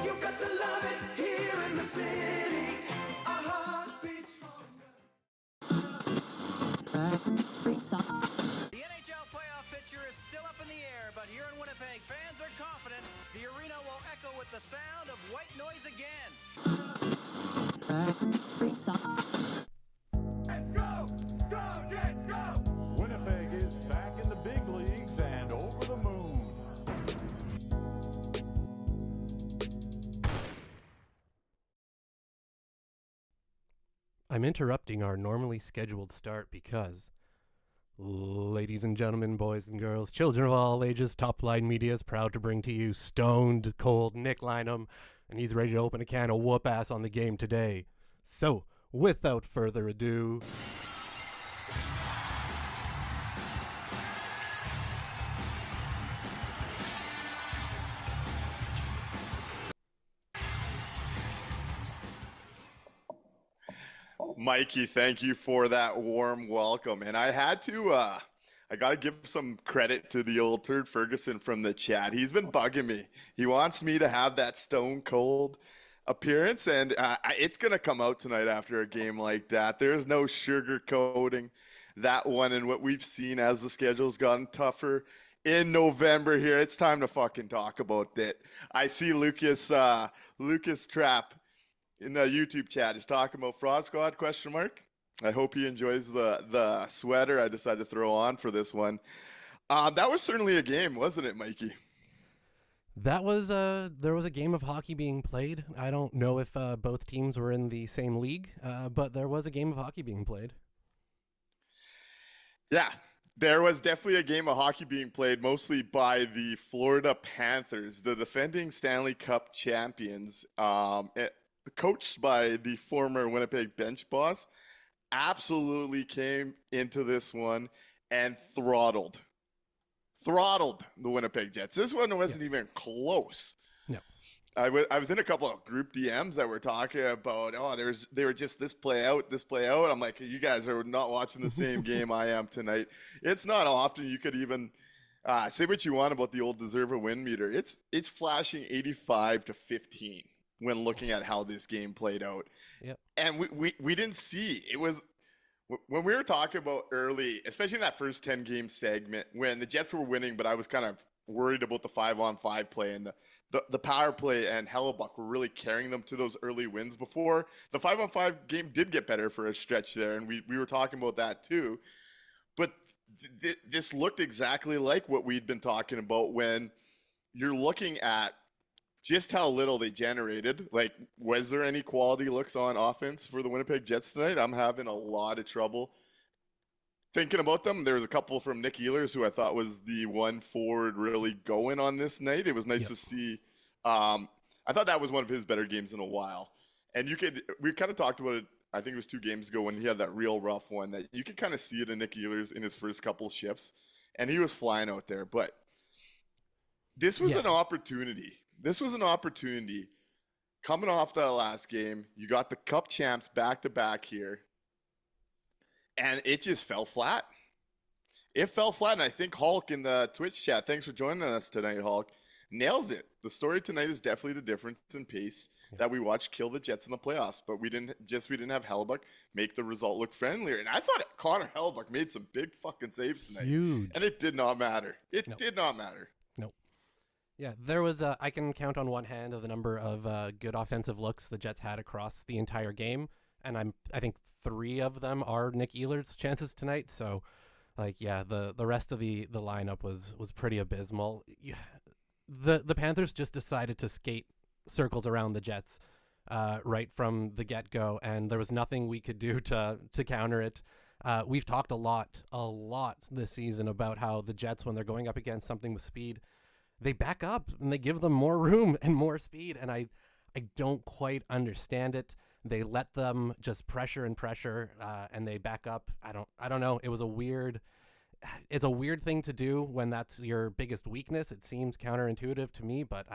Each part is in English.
You got to love it here in the city. Our heart beats stronger. Free socks. The NHL playoff picture is still up in the air, but here in Winnipeg, fans are confident the arena will echo with the sound of white noise again. Free socks. Let's go! Go, Jets, go! Winnipeg is back in the big leagues and over the moon. I'm interrupting our normally scheduled start because, ladies and gentlemen, boys and girls, children of all ages, Top Line Media is proud to bring to you stoned cold Nick Lynham, and he's ready to open a can of whoop ass on the game today. So, without further ado, Mikey, thank you for that warm welcome. And I had to, I got to give some credit to the old Turd Ferguson from the chat. He's been bugging me. He wants me to have that stone cold appearance, and it's going to come out tonight after a game like that. There's no sugarcoating that one, and what we've seen as the schedule's gotten tougher in November here. It's time to fucking talk about that. I see Lucas Trapp in the YouTube chat is talking about Fraud Squad, question mark. I hope he enjoys the sweater I decided to throw on for this one. That was certainly a game, wasn't it, Mikey? that was there was a game of hockey being played. I don't know if both teams were in the same league, but there was a game of hockey being played. Yeah, there was definitely a game of hockey being played, mostly by the Florida Panthers, the defending Stanley Cup champions, coached by the former Winnipeg bench boss. Absolutely came into this one and throttled the Winnipeg Jets. This one wasn't even close. No. I was in a couple of group DMs that were talking about, they were just this play out. I'm like, you guys are not watching the same game I am tonight. It's not often you could even say what you want about the old deserve a win meter. It's flashing 85-15 when looking at how this game played out. Yep. And we didn't see. It was when we were talking about early, especially in that first 10-game segment, when the Jets were winning, but I was kind of worried about the 5-on-5 play and the power play, and Hellebuck were really carrying them to those early wins before. The 5-on-5 game did get better for a stretch there, and we were talking about that too. But this looked exactly like what we'd been talking about when you're looking at just how little they generated. Like, was there any quality looks on offense for the Winnipeg Jets tonight? I'm having a lot of trouble thinking about them. There was a couple from Nick Ehlers, who I thought was the one forward really going on this night. It was nice to see. I thought that was one of his better games in a while. And we kind of talked about it, I think it was 2 games ago, when he had that real rough one, that you could kind of see it in Nick Ehlers in his first couple shifts. And he was flying out there. But this was an opportunity. This was an opportunity coming off that last game. You got the Cup champs back-to-back here, and it just fell flat. It fell flat, and I think Hulk in the Twitch chat, thanks for joining us tonight, Hulk, nails it. The story tonight is definitely the difference in pace that we watched kill the Jets in the playoffs, but we didn't have Hellebuck make the result look friendlier. And I thought Connor Hellebuck made some big fucking saves tonight. Huge. And it did not matter. It did not matter. Nope. Yeah, there was I can count on one hand of the number of good offensive looks the Jets had across the entire game, and I think 3 of them are Nick Ehlers' chances tonight. So, like, yeah, the rest of the lineup was pretty abysmal. Yeah, the Panthers just decided to skate circles around the Jets right from the get go, and there was nothing we could do to counter it. We've talked a lot this season about how the Jets, when they're going up against something with speed, they back up and they give them more room and more speed. And I don't quite understand it. They let them just pressure and they back up. I don't know. It's a weird thing to do when that's your biggest weakness. It seems counterintuitive to me, but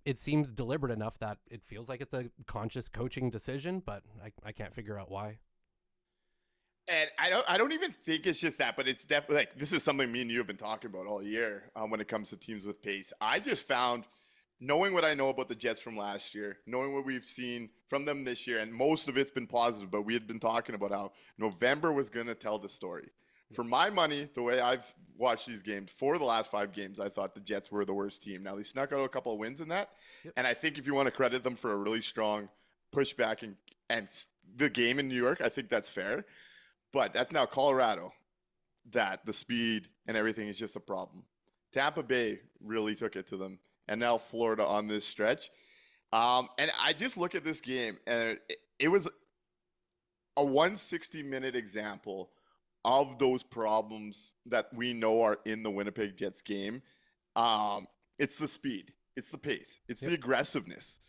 it seems deliberate enough that it feels like it's a conscious coaching decision, but I can't figure out why. And I don't even think it's just that, but it's definitely like this is something me and you have been talking about all year when it comes to teams with pace. I just found, knowing what I know about the Jets from last year, knowing what we've seen from them this year, and most of it's been positive, but we had been talking about how November was going to tell the story. For my money, the way I've watched these games, for the last 5 games, I thought the Jets were the worst team. Now, they snuck out a couple of wins in that, and I think if you want to credit them for a really strong pushback and the game in New York, I think that's fair. But that's now Colorado, that the speed and everything is just a problem. Tampa Bay really took it to them, and now Florida on this stretch. And I just look at this game, and it was a 160-minute example of those problems that we know are in the Winnipeg Jets game. It's the speed. It's the pace. It's the aggressiveness.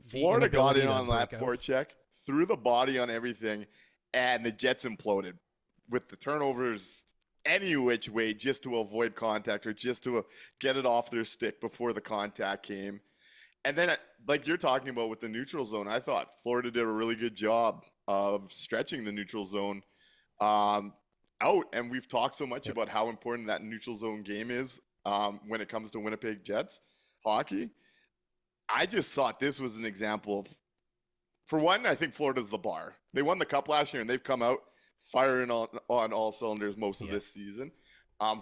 Florida got in on that forecheck, threw the body on everything, and the Jets imploded with the turnovers any which way just to avoid contact or just to get it off their stick before the contact came. And then, like you're talking about with the neutral zone, I thought Florida did a really good job of stretching the neutral zone out. And we've talked so much about how important that neutral zone game is when it comes to Winnipeg Jets hockey. I just thought this was an example of, for one, I think Florida's the bar. They won the Cup last year, and they've come out firing on all cylinders most of this season.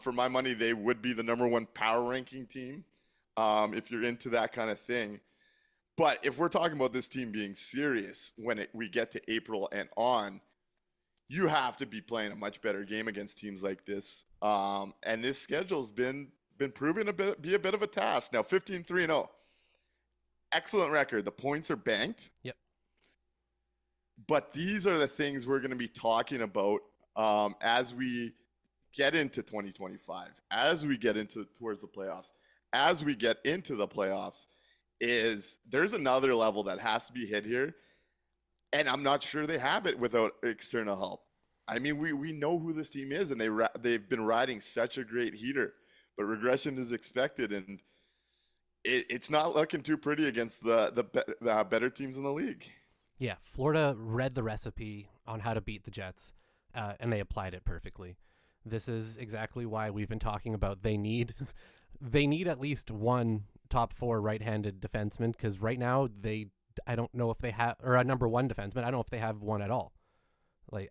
For my money, they would be the number 1 power ranking team if you're into that kind of thing. But if we're talking about this team being serious when we get to April and on, you have to be playing a much better game against teams like this. And this schedule's been proven to be a bit of a task. Now, 15-3-0. Excellent record. The points are banked. Yep. But these are the things we're going to be talking about as we get into 2025, as we get towards the playoffs, as we get into the playoffs, is there's another level that has to be hit here. And I'm not sure they have it without external help. I mean, we know who this team is, and they've been riding such a great heater, but regression is expected, and it's not looking too pretty against the better teams in the league. Yeah, Florida read the recipe on how to beat the Jets, and they applied it perfectly. This is exactly why we've been talking about they need at least one top 4 right-handed defenseman, because right now I don't know if they have, or a number 1 defenseman. I don't know if they have one at all. Like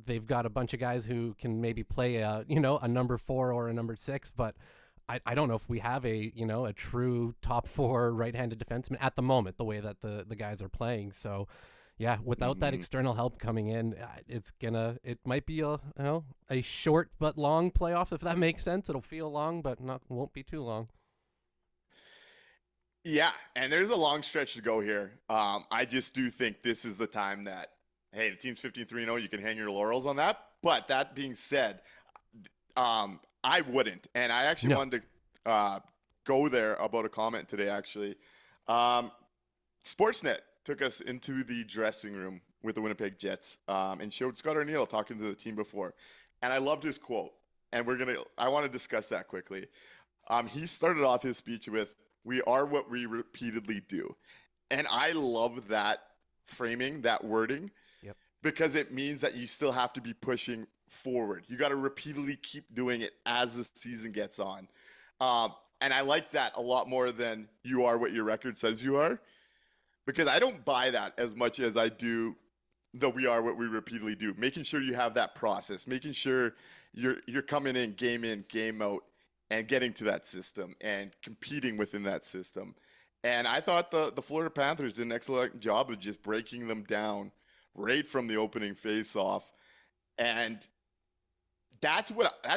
they've got a bunch of guys who can maybe play a number 4 or a number 6, but I don't know if we have a true top 4 right-handed defenseman at the moment, the way that the guys are playing. So yeah, without that external help coming in, it might be a short but long playoff, if that makes sense. It'll feel long, but won't be too long. Yeah, and there's a long stretch to go here. I just do think this is the time that, hey, the team's 15-3-0, you can hang your laurels on that. But that being said, I wouldn't. And I actually wanted to go there about a comment today, actually. Sportsnet took us into the dressing room with the Winnipeg Jets and showed Scott Arniel talking to the team before. And I loved his quote. And I want to discuss that quickly. He started off his speech with, "We are what we repeatedly do." And I love that framing, that wording, because it means that you still have to be pushing forward. You got to repeatedly keep doing it as the season gets on. And I like that a lot more than "you are what your record says you are," because I don't buy that as much as I do the "we are what we repeatedly do." Making sure you have that process, making sure you're coming in, game out, and getting to that system and competing within that system. And I thought the Florida Panthers did an excellent job of just breaking them down right from the opening face-off. And that's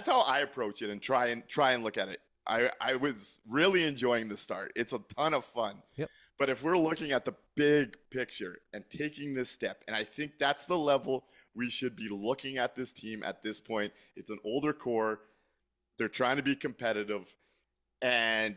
how I approach it and try and look at it. I was really enjoying the start. It's a ton of fun. Yep. But if we're looking at the big picture and taking this step, and I think that's the level we should be looking at this team at this point. It's an older core. They're trying to be competitive. And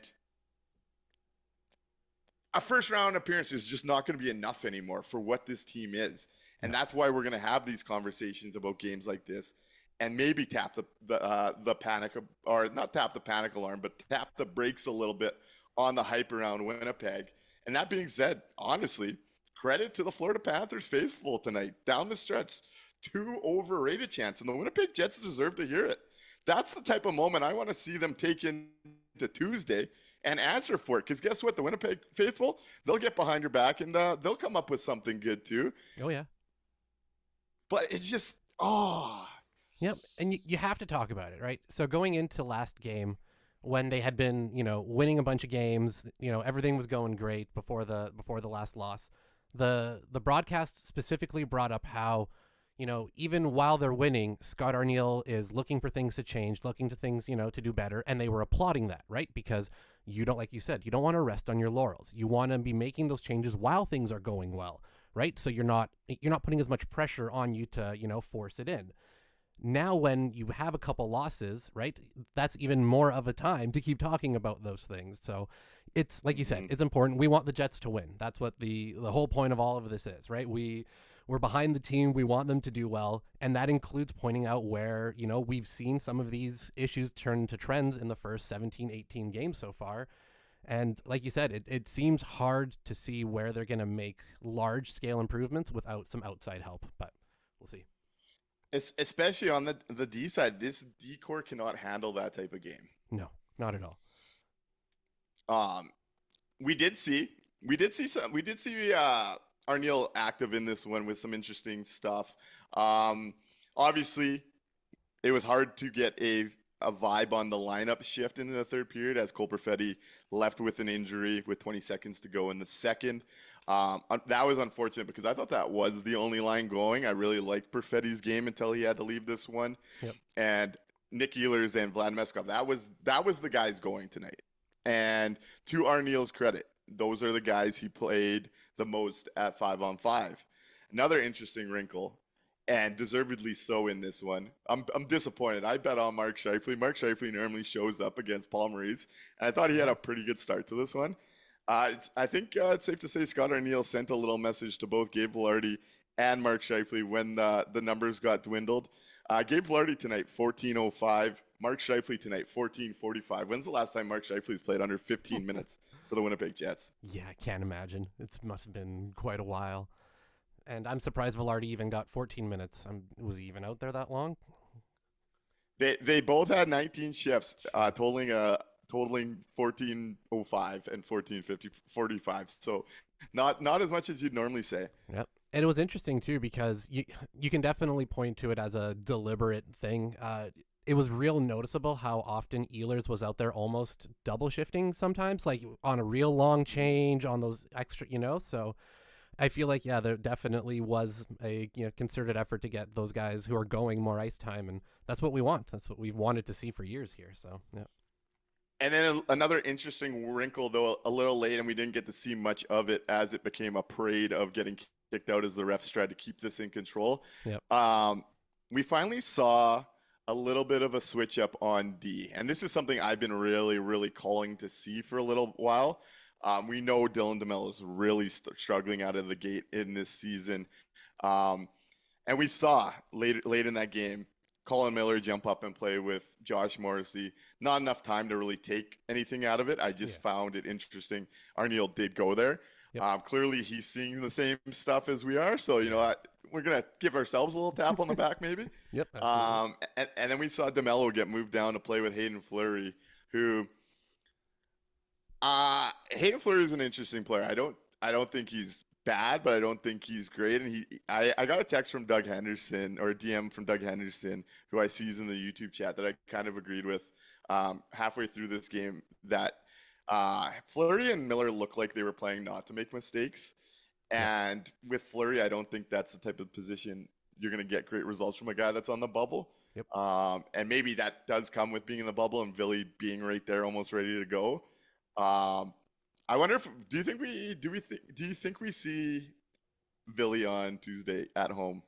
a first round appearance is just not going to be enough anymore for what this team is. And that's why we're going to have these conversations about games like this and maybe tap the panic, or not tap the panic alarm, but tap the brakes a little bit on the hype around Winnipeg. And that being said, honestly, credit to the Florida Panthers faithful tonight. Down the stretch, 2 overrated chants, and the Winnipeg Jets deserve to hear it. That's the type of moment I want to see them take into Tuesday and answer for it. Because guess what? The Winnipeg faithful, they'll get behind your back and they'll come up with something good too. Oh, yeah. But it's just, Yep. And you have to talk about it, right? So going into last game, when they had been, winning a bunch of games, everything was going great before the last loss. The broadcast specifically brought up how, even while they're winning, Scott Arniel is looking for things to change, looking to things, to do better. And they were applauding that, right? Because you don't, like you said, you don't want to rest on your laurels. You want to be making those changes while things are going well, right? So you're not putting as much pressure on you to, force it in. Now, when you have a couple losses, right, that's even more of a time to keep talking about those things. So it's like you said, it's important. We want the Jets to win. That's what the whole point of all of this is, right? We're behind the team. We want them to do well. And that includes pointing out where, we've seen some of these issues turn into trends in the first 17, 18 games so far. And like you said, it seems hard to see where they're going to make large scale improvements without some outside help, but we'll see. it's especially on the D side. This D core cannot handle that type of game. No, not at all. We did see Arniel active in this one with some interesting stuff. Obviously, it was hard to get a vibe on the lineup shift in the third period as Cole Perfetti left with an injury with 20 seconds to go in the second. That was unfortunate because I thought that was the only line going. I really liked Perfetti's game until he had to leave this one. Yep. And Nick Ehlers and Vlad Meskov, that was the guys going tonight. And to Arniel's credit, those are the guys he played the most at 5-on-5. Another interesting wrinkle, and deservedly so in this one. I'm disappointed. I bet on Mark Scheifele. Mark Scheifele normally shows up against Paul Maurice, and I thought he had a pretty good start to this one. I think it's safe to say Scott Arniel sent a little message to both Gabe Vilardi and Mark Scheifele when the numbers got dwindled. Gabe Vilardi tonight, 14:05. Mark Scheifele tonight, 14:45. When's the last time Mark Scheifele's played under 15 minutes for the Winnipeg Jets? Yeah, I can't imagine. It must have been quite a while. And I'm surprised Vilardi even got 14 minutes. Was he even out there that long? They both had 19 shifts, totaling 14:05 and 14:45. So not as much as you'd normally say. Yep. And it was interesting too because you can definitely point to it as a deliberate thing. It was real noticeable how often Ehlers was out there almost double shifting sometimes, like on a real long change on those extra, so I feel like, yeah, there definitely was a concerted effort to get those guys who are going more ice time, and that's what we want. That's what we've wanted to see for years here. So, yeah. And then another interesting wrinkle, though a little late, and we didn't get to see much of it as it became a parade of getting kicked out as the refs tried to keep this in control. Yep. We finally saw a little bit of a switch up on D, and this is something I've been really, really calling to see for a little while. We know Dylan DeMello is really struggling out of the gate in this season. And we saw late in that game, Colin Miller jump up and play with Josh Morrissey. Not enough time to really take anything out of it. I just found it interesting. Arniel did go there. Yep. Clearly, he's seeing the same stuff as we are. So, we're going to give ourselves a little tap on the back maybe. Yep. And then we saw DeMello get moved down to play with Hayden Fleury, who Hayden Fleury is an interesting player. I don't think he's bad, but I don't think he's great. And I got a text from Doug Henderson, or a DM from Doug Henderson, who I see in the YouTube chat, that I kind of agreed with halfway through this game, that Fleury and Miller looked like they were playing not to make mistakes. And with Fleury, I don't think that's the type of position you're going to get great results from a guy that's on the bubble. Yep. And maybe that does come with being in the bubble and Villy being right there, almost ready to go. I wonder if do you think we see Villy on Tuesday at home?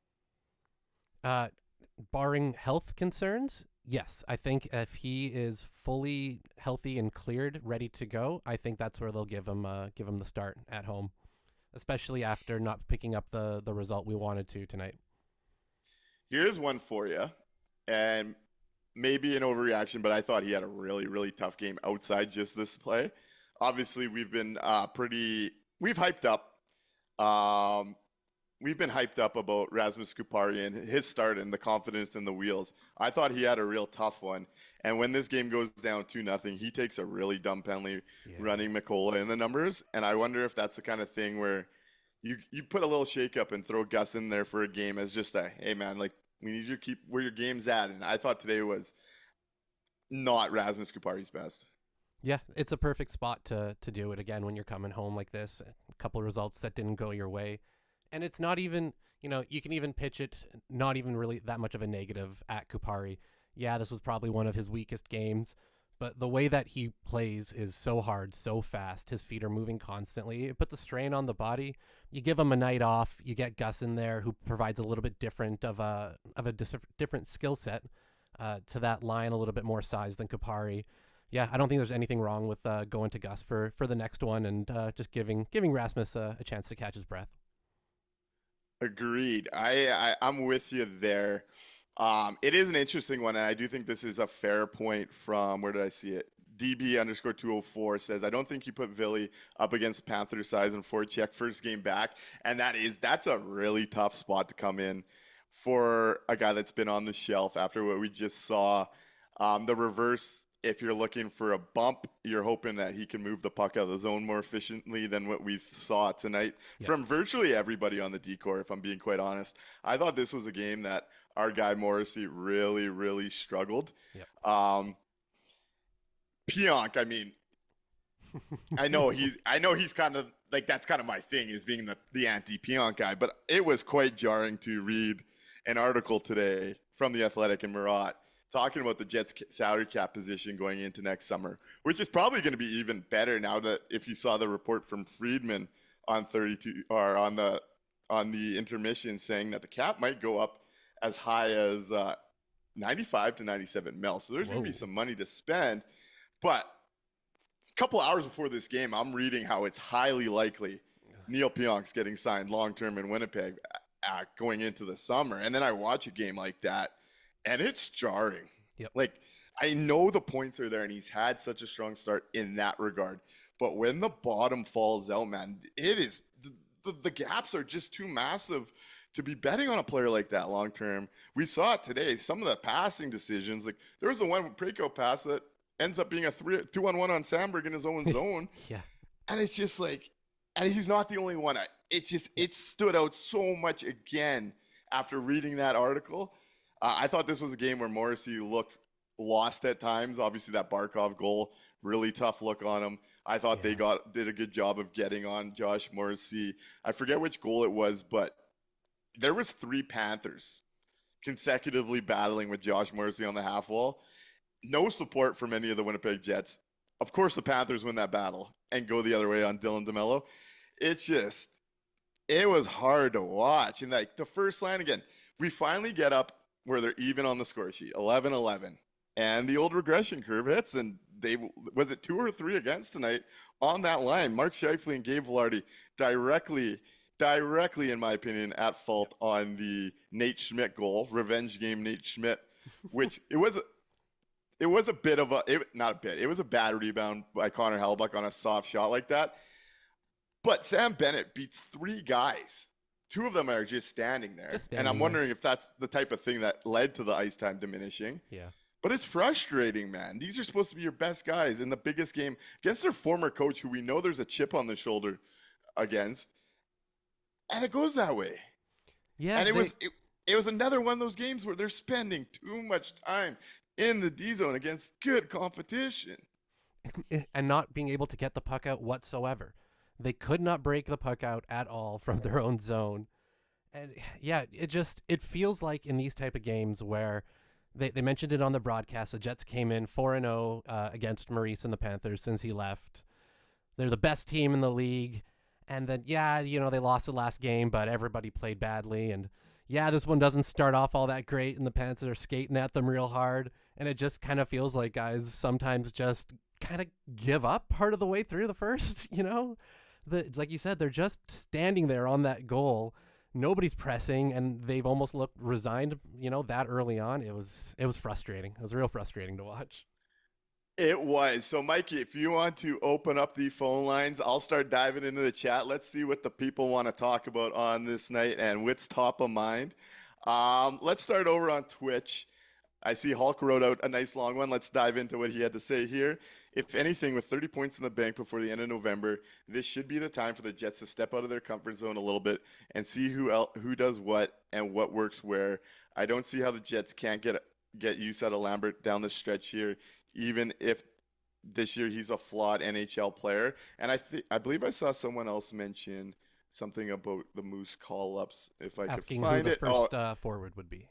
Barring health concerns, yes. I think if he is fully healthy and cleared, ready to go, I think that's where they'll give him the start at home, especially after not picking up the result we wanted to tonight. Here's one for you, and maybe an overreaction, but I thought he had a really, really tough game outside just this play. Obviously, we've been we've hyped up. We've been hyped up about Rasmus Kupari and his start and the confidence in the wheels. I thought he had a real tough one. And when this game goes down 2-0, he takes a really dumb penalty running Mikola in the numbers. And I wonder if that's the kind of thing where you put a little shake-up and throw Gus in there for a game as just a, hey, man, like, we need you to keep where your game's at. And I thought today was not Rasmus Kupari's best. Yeah, it's a perfect spot to do it again when you're coming home like this. A couple of results that didn't go your way. And it's not even, you can even pitch it not even really that much of a negative at Kupari. Yeah, this was probably one of his weakest games, but the way that he plays is so hard, so fast. His feet are moving constantly. It puts a strain on the body. You give him a night off. You get Gus in there, who provides a little bit different of a different skill set to that line, a little bit more size than Kupari. Yeah, I don't think there's anything wrong with going to Gus for the next one and just giving Rasmus a chance to catch his breath. Agreed. I'm with you there. It is an interesting one, and I do think this is a fair point from, where did I see it? DB_204 says, I don't think you put Villy up against Panther size and forecheck first game back. And that's a really tough spot to come in for a guy that's been on the shelf after what we just saw. The reverse, if you're looking for a bump, you're hoping that he can move the puck out of the zone more efficiently than what we saw tonight from virtually everybody on the D-core, if I'm being quite honest. I thought this was a game that our guy Morrissey really, really struggled. Pionk, I mean, I know he's kind of like, that's kind of my thing, is being the anti-Pionk guy, but it was quite jarring to read an article today from The Athletic and Murat talking about the Jets' salary cap position going into next summer, which is probably going to be even better now that if you saw the report from Friedman on 32 or on the intermission saying that the cap might go up as high as 95 to 97 mil. So there's going to be some money to spend. But a couple hours before this game, I'm reading how it's highly likely Neil Pionk's getting signed long-term in Winnipeg going into the summer. And then I watch a game like that, and it's jarring. Yep. Like, I know the points are there, and he's had such a strong start in that regard. But when the bottom falls out, man, it is the gaps are just too massive to be betting on a player like that long term. We saw it today. Some of the passing decisions, like there was the one Preco pass that ends up being a 2-on-1 on Sandberg in his own zone. Yeah, and it's just like, and he's not the only one. It stood out so much again after reading that article. I thought this was a game where Morrissey looked lost at times. Obviously, that Barkov goal, really tough look on him. I thought they did a good job of getting on Josh Morrissey. I forget which goal it was, but there was 3 Panthers consecutively battling with Josh Morrissey on the half wall. No support from any of the Winnipeg Jets. Of course, the Panthers win that battle and go the other way on Dylan DeMello. It was hard to watch. And like the first line again, we finally get up where they're even on the score sheet, 11-11. And the old regression curve hits, and was it 2 or 3 against tonight on that line? Mark Scheifele and Gabe Velarde directly, in my opinion, at fault on the Nate Schmidt goal, revenge game Nate Schmidt, which it was a bit of it was a bad rebound by Connor Hellebuyck on a soft shot like that. But Sam Bennett beats 3 guys. 2 of them are just standing there. And I'm wondering if that's the type of thing that led to the ice time diminishing. Yeah. But it's frustrating, man. These are supposed to be your best guys in the biggest game against their former coach, who we know there's a chip on the shoulder against. and it goes that way. Yeah, And it was another one of those games where they're spending too much time in the D zone against good competition. and not being able to get the puck out whatsoever. They could not break the puck out at all from their own zone. And yeah, it feels like in these type of games where they mentioned it on the broadcast, the Jets came in 4-0 against Maurice and the Panthers since he left. They're the best team in the league. And then, yeah, they lost the last game, but everybody played badly. And yeah, this one doesn't start off all that great, and the Panthers are skating at them real hard. And it just kind of feels like guys sometimes just kind of give up part of the way through the first, like you said, they're just standing there on that goal. Nobody's pressing, and they've almost looked resigned, that early on. It was frustrating. It was real frustrating to watch. It was. So, Mikey, if you want to open up the phone lines, I'll start diving into the chat. Let's see what the people want to talk about on this night and what's top of mind. Let's start over on Twitch. I see Hulk wrote out a nice long one. Let's dive into what he had to say here. If anything, with 30 points in the bank before the end of November, this should be the time for the Jets to step out of their comfort zone a little bit and see who does what and what works where. I don't see how the Jets can't get use out of Lambert down the stretch here, even if this year he's a flawed NHL player. And I believe I saw someone else mention something about the Moose call-ups. If I Asking could find who it. the first forward would be.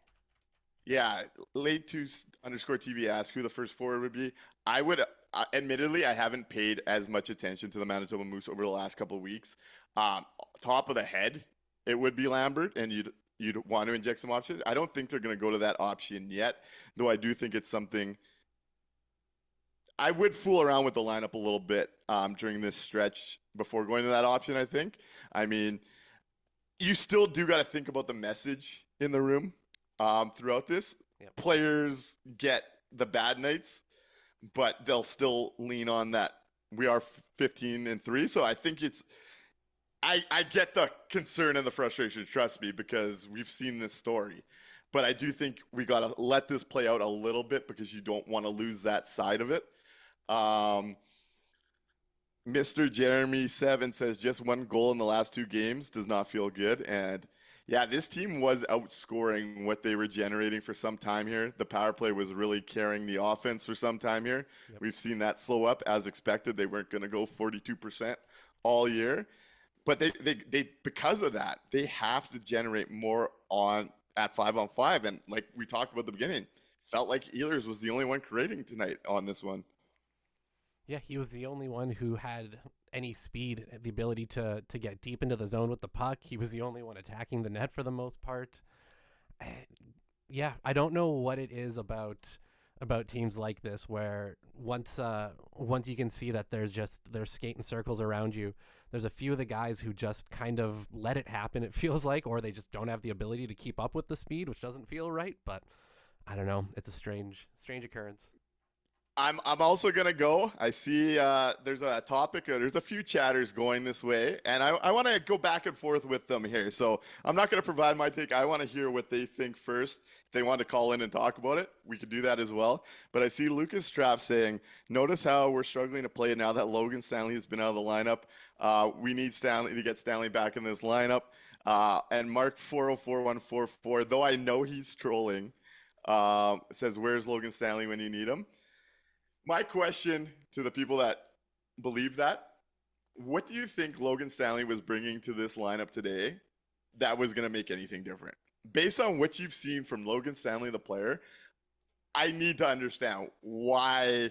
Yeah, late2_TV asked who the first forward would be. I would, admittedly, I haven't paid as much attention to the Manitoba Moose over the last couple of weeks. Top of the head, it would be Lambert, and you'd want to inject some options. I don't think they're going to go to that option yet, though I do think it's something. I would fool around with the lineup a little bit during this stretch before going to that option, I think. I mean, you still do got to think about the message in the room. Throughout this, Yep. Players get the bad nights, but they'll still lean on that. We are 15-3, so I think I get the concern and the frustration, trust me, because we've seen this story. But I do think we got to let this play out a little bit because you don't want to lose that side of it. Mr. Jeremy 7 says just one goal in the last 2 games does not feel good. And yeah, this team was outscoring what they were generating for some time here. The power play was really carrying the offense for some time here. Yep. We've seen that slow up as expected. They weren't going to go 42% all year. But they because of that, they have to generate more at 5-on-5. And like we talked about at the beginning, felt like Ehlers was the only one creating tonight on this one. Yeah, he was the only one who had any speed, the ability to get deep into the zone with the puck. He was the only one attacking the net for the most part. Yeah, I don't know what it is about teams like this where once you can see that they're skating circles around you, there's a few of the guys who just kind of let it happen, it feels like, or they just don't have the ability to keep up with the speed, which doesn't feel right. But I don't know. It's a strange occurrence. I'm also going to go. I see there's a topic. There's a few chatters going this way, and I want to go back and forth with them here. So I'm not going to provide my take. I want to hear what they think first. If they want to call in and talk about it, we could do that as well. But I see Lucas Trapp saying, notice how we're struggling to play now that Logan Stanley has been out of the lineup. We need Stanley to get Stanley back in this lineup. And Mark 404144, though I know he's trolling, says, where's Logan Stanley when you need him? My question to the people that believe that, what do you think Logan Stanley was bringing to this lineup today that was going to make anything different? Based on what you've seen from Logan Stanley, the player, I need to understand why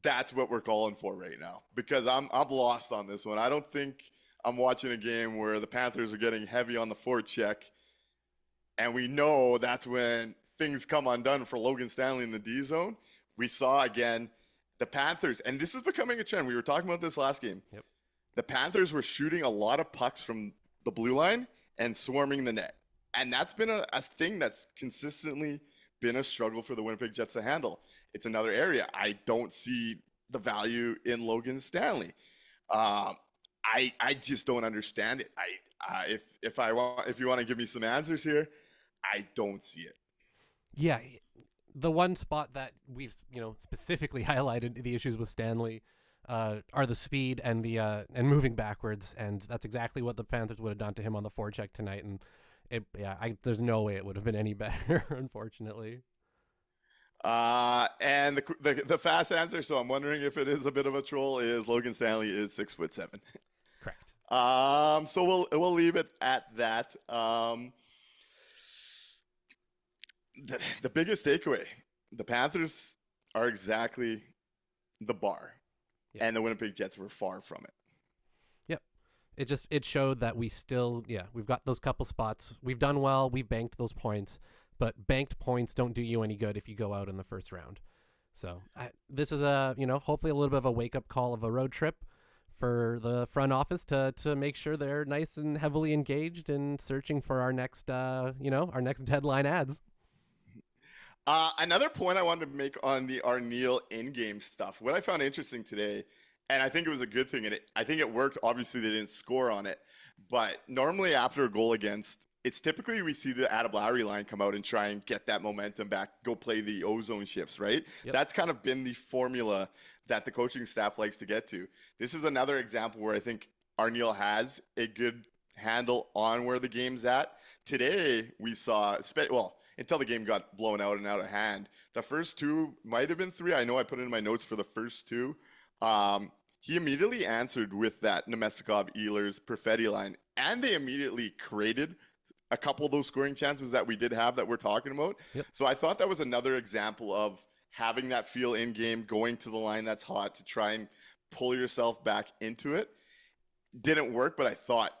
that's what we're calling for right now, because I'm lost on this one. I don't think I'm watching a game where the Panthers are getting heavy on the forecheck, and we know that's when things come undone for Logan Stanley in the D zone. We saw, again, the Panthers, and this is becoming a trend. We were talking about this last game. Yep. The Panthers were shooting a lot of pucks from the blue line and swarming the net. And that's been a thing that's consistently been a struggle for the Winnipeg Jets to handle. It's another area. I don't see the value in Logan Stanley. I just don't understand it. If you want to give me some answers here, I don't see it. Yeah. The one spot that we've, specifically highlighted the issues with Stanley are the speed and the and moving backwards, and that's exactly what the Panthers would have done to him on the forecheck tonight. And there's no way it would have been any better, unfortunately. And the fast answer, so I'm wondering if it is a bit of a troll, is Logan Stanley is 6'7". Correct. So we'll leave it at that. The biggest takeaway, the Panthers are exactly the bar, and the Winnipeg Jets were far from it. Yep. It showed that we've got those couple spots. We've done well. We've banked those points, but banked points don't do you any good if you go out in the first round. So this is hopefully a little bit of a wake-up call of a road trip for the front office to make sure they're nice and heavily engaged in searching for our next deadline ads. Another point I wanted to make on the Arneal in-game stuff, what I found interesting today, and I think it was a good thing, and I think it worked. Obviously, they didn't score on it, but normally after a goal against, it's typically we see the Adam Lowry line come out and try and get that momentum back, go play the ozone shifts, right? Yep. That's kind of been the formula that the coaching staff likes to get to. This is another example where I think Arneal has a good handle on where the game's at. Today, we saw, until the game got blown out and out of hand, the first two might have been three. I know I put in my notes for the first two. He immediately answered with that Nemestikov, Ehlers, Perfetti line, and they immediately created a couple of those scoring chances that we did have that we're talking about. Yep. So I thought that was another example of having that feel in game, going to the line that's hot to try and pull yourself back into it. Didn't work, but I thought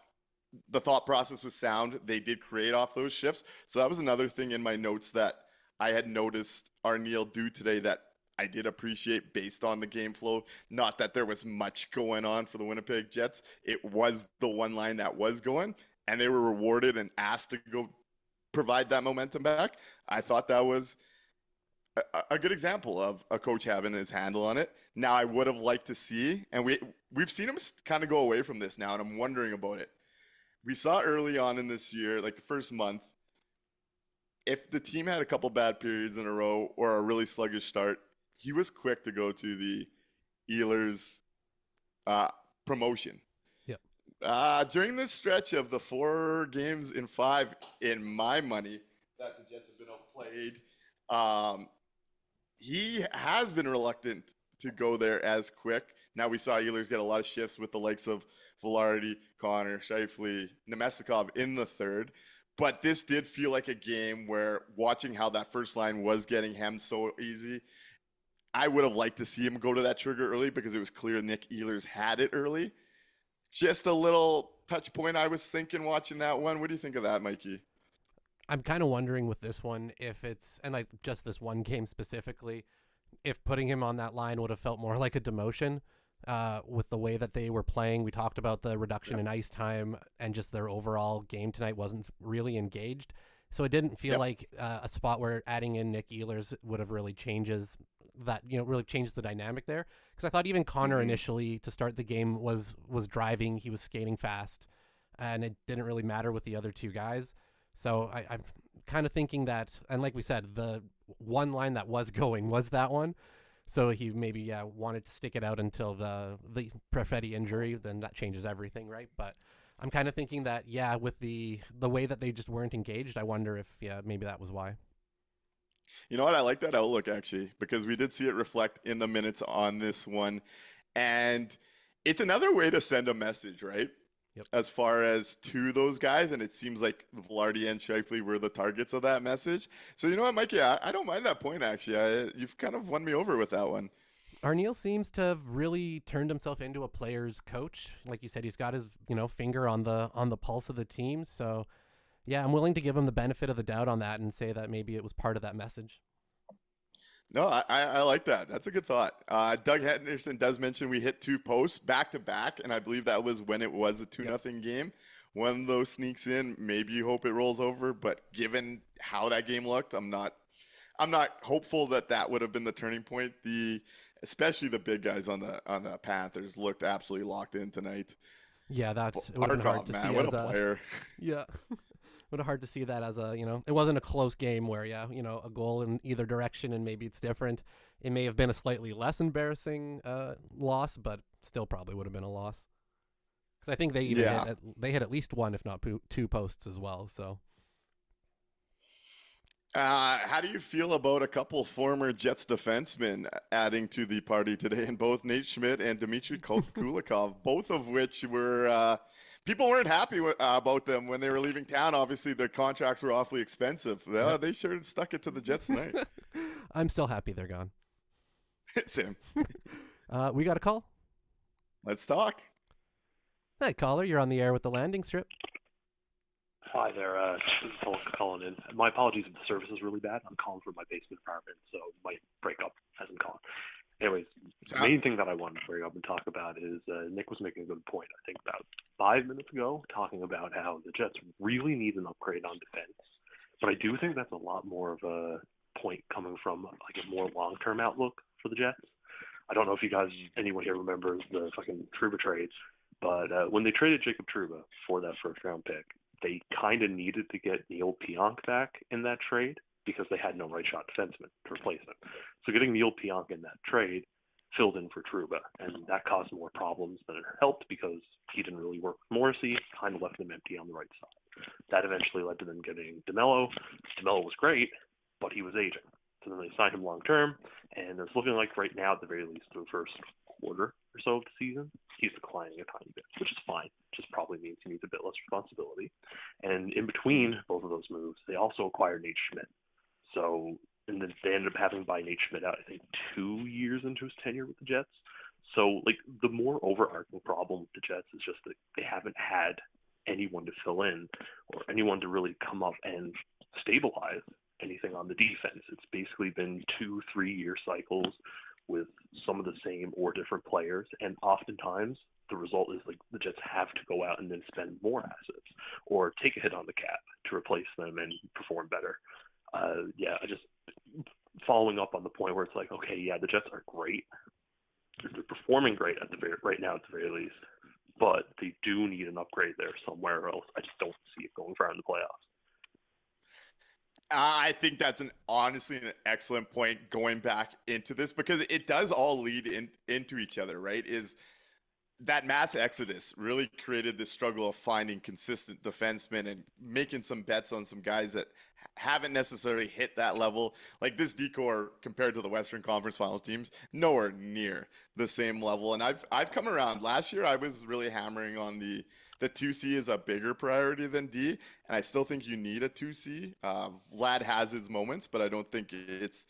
the thought process was sound. They did create off those shifts. So that was another thing in my notes that I had noticed Arneal do today that I did appreciate based on the game flow. Not that there was much going on for the Winnipeg Jets. It was the one line that was going, and they were rewarded and asked to go provide that momentum back. I thought that was a good example of a coach having his handle on it. Now, I would have liked to see, and we've seen him kind of go away from this now, and I'm wondering about it. We saw early on in this year, like the first month, if the team had a couple bad periods in a row or a really sluggish start, he was quick to go to the Ehlers promotion. Yep. During this stretch of the 4 games in 5, in my money, that the Jets have been outplayed, he has been reluctant to go there as quick. Now we saw Ehlers get a lot of shifts with the likes of Velarde, Connor, Scheifele, Nemestikov in the third. But this did feel like a game where watching how that first line was getting hemmed so easy, I would have liked to see him go to that trigger early because it was clear Nick Ehlers had it early. Just a little touch point I was thinking watching that one. What do you think of that, Mikey? I'm kind of wondering with this one if it's, and like just this one game specifically, if putting him on that line would have felt more like a demotion with the way that they were playing. We talked about the reduction in ice time and just their overall game tonight wasn't really engaged. So it didn't feel like a spot where adding in Nick Ehlers would have really changes that, really changed the dynamic there. Because I thought even Connor initially to start the game was driving, he was skating fast, and it didn't really matter with the other two guys. So I'm kind of thinking that, and like we said, the one line that was going was that one. So he maybe wanted to stick it out until the Perfetti injury, then that changes everything, right? But I'm kind of thinking that, with the way that they just weren't engaged, I wonder if, maybe that was why. You know what? I like that outlook, actually, because we did see it reflect in the minutes on this one. And it's another way to send a message, right? Yep. As far as to those guys, and it seems like Velarde and Scheifele were the targets of that message. So you know what, Mikey? I don't mind that point, actually. You've kind of won me over with that one. Arneal seems to have really turned himself into a player's coach. Like you said, he's got his finger on the pulse of the team. So, I'm willing to give him the benefit of the doubt on that and say that maybe it was part of that message. No, I like that. That's a good thought. Doug Henderson does mention we hit 2 posts back to back, and I believe that was when it was a 2-0 game. One of those sneaks in. Maybe you hope it rolls over, but given how that game looked, I'm not hopeful that would have been the turning point. Especially the big guys on the Panthers looked absolutely locked in tonight. Yeah, that would have been hard to see. What a player! Yeah. Would have hard to see that as a, it wasn't a close game where, a goal in either direction and maybe it's different. It may have been a slightly less embarrassing loss, but still probably would have been a loss. Because I think they even hit at least one, if not two posts as well. So, how do you feel about a couple former Jets defensemen adding to the party today, in both Nate Schmidt and Dmitry Kulikov, both of which were people weren't happy about them when they were leaving town. Obviously, their contracts were awfully expensive. They sure stuck it to the Jets tonight. I'm still happy they're gone. Same. We got a call? Let's talk. Hey, caller, you're on the air with the landing strip. Hi there, this is Paul calling in. My apologies if the service is really bad. I'm calling from my basement apartment, so it might break up as I'm calling. Anyways, the main thing that I wanted to bring up and talk about is Nick was making a good point, I think about 5 minutes ago, talking about how the Jets really need an upgrade on defense. But I do think that's a lot more of a point coming from like a more long-term outlook for the Jets. I don't know if you guys, anyone here remembers the fucking Trouba trade, but when they traded Jacob Trouba for that first-round pick, they kind of needed to get Neil Pionk back in that trade because they had no right-shot defenseman to replace him. So getting Neil Pionk in that trade filled in for Trouba, and that caused more problems than it helped because he didn't really work with Morrissey, kind of left them empty on the right side. That eventually led to them getting DeMello. DeMello was great, but he was aging. So then they signed him long-term, and it's looking like right now, at the very least, the first quarter or so of the season, he's declining a tiny bit, which is fine. Just probably means he needs a bit less responsibility. And in between both of those moves, they also acquired Nate Schmidt. So, and then they ended up having by Nate Schmidt out, I think, 2 years into his tenure with the Jets. So, like, the more overarching problem with the Jets is just that they haven't had anyone to fill in or anyone to really come up and stabilize anything on the defense. It's basically been 2-3 year cycles with some of the same or different players, and oftentimes the result is like the Jets have to go out and then spend more assets or take a hit on the cap to replace them and perform better. I just following up on the point where it's like, okay, yeah, the Jets are great. They're performing great right now at the very least, but they do need an upgrade there somewhere else. I just don't see it going far in the playoffs. I think that's honestly an excellent point going back into this because it does all lead into each other, right? Is that mass exodus really created this struggle of finding consistent defensemen and making some bets on some guys that haven't necessarily hit that level. Like this decor compared to the Western Conference Finals teams, nowhere near the same level. And I've come around. Last year, I was really hammering on the 2C is a bigger priority than D, and I still think you need a 2C. Vlad has his moments, but I don't think it's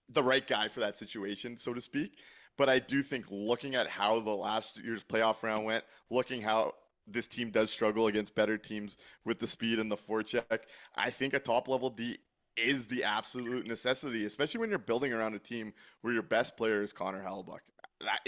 the right guy for that situation, so to speak. But I do think looking at how the last year's playoff round went, looking how this team does struggle against better teams with the speed and the forecheck, I think a top-level D is the absolute necessity, especially when you're building around a team where your best player is Connor Hellebuyck.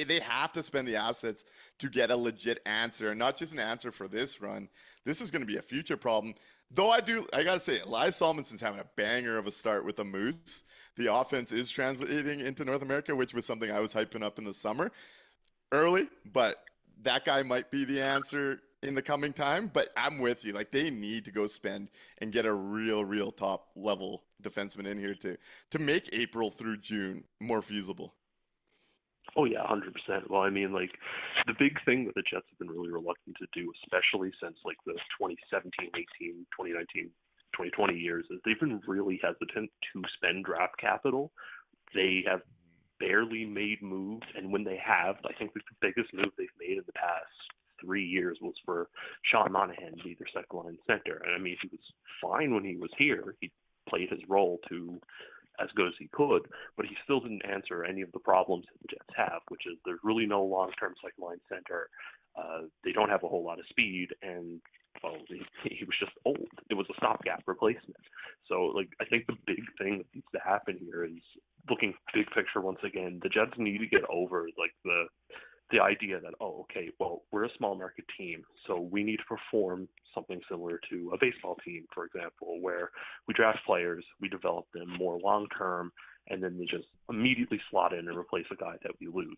They have to spend the assets to get a legit answer, and not just an answer for this run. This is going to be a future problem. Though I got to say, Elias Salmonson's having a banger of a start with the Moose. The offense is translating into North America, which was something I was hyping up in the summer early, but that guy might be the answer in the coming time. But I'm with you. Like, they need to go spend and get a real top-level defenseman in here to make April through June more feasible. Oh, yeah, 100%. Well, I mean, like, the big thing that the Jets have been really reluctant to do, especially since, like, the 2017, 18, 2019, 2020 years, is they've been really hesitant to spend draft capital. They have barely made moves, and when they have, I think the biggest move they've made in the past 3 years was for Sean Monahan to be their second-line center. And, I mean, he was fine when he was here. He played his role to as good as he could, but he still didn't answer any of the problems that the Jets have, which is there's really no long-term second-line center. They don't have a whole lot of speed, and well, he was just old. It was a stopgap replacement. So, like, I think the big thing that needs to happen here is looking big picture once again. The Jets need to get over like the idea that, oh, okay, well, we're a small market team, so we need to perform something similar to a baseball team, for example, where we draft players, we develop them more long-term, and then they just immediately slot in and replace a guy that we lose.